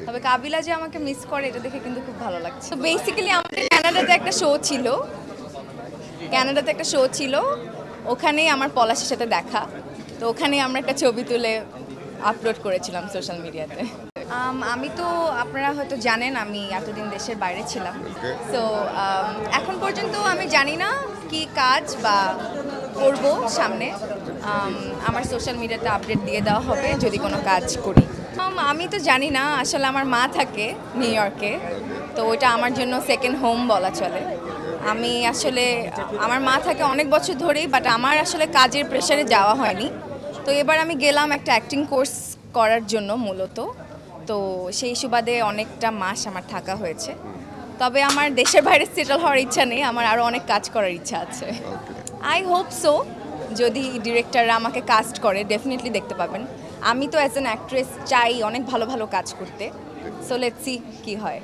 তবে কাবিলা যে আমাকে মিস করে এটা দেখে কিন্তু খুব ভালো লাগছে। বেসিক্যালি আমাদের কানাডাতে একটা শো ছিল, ওখানেই আমার পলাশের সাথে দেখা। তো ওখানেই আমরা একটা ছবি তুলে আপলোড করেছিলাম সোশ্যাল মিডিয়াতে। আমি তো আপনারা হয়তো জানেন আমি এতদিন দেশের বাইরে ছিলাম, তো এখন পর্যন্ত আমি জানি না কি কাজ বা করব সামনে। আমার সোশ্যাল মিডিয়াতে আপডেট দিয়ে দেওয়া হবে যদি কোনো কাজ করি। আমি তো জানি না, আসলে আমার মা থাকে নিউ ইয়র্কে, তো ওইটা আমার জন্য সেকেন্ড হোম বলা চলে। আমি আসলে আমার মা থাকে অনেক বছর ধরেই, বাট আমার আসলে কাজের প্রেশারে যাওয়া হয়নি। তো এবার আমি গেলাম একটা অ্যাক্টিং কোর্স করার জন্য মূলত, তো সেই সুবাদে অনেকটা মাস আমার থাকা হয়েছে। তবে আমার দেশের বাইরে সেটেল হওয়ার ইচ্ছা নেই, আমার আরও অনেক কাজ করার ইচ্ছা আছে। আই হোপ সো, যদি ডিরেক্টররা আমাকে কাস্ট করে ডেফিনেটলি দেখতে পাবেন। আমি তো অ্যাজ অ্যান অ্যাক্ট্রেস চাই অনেক ভালো ভালো কাজ করতে, সো লেটস সি কী হয়।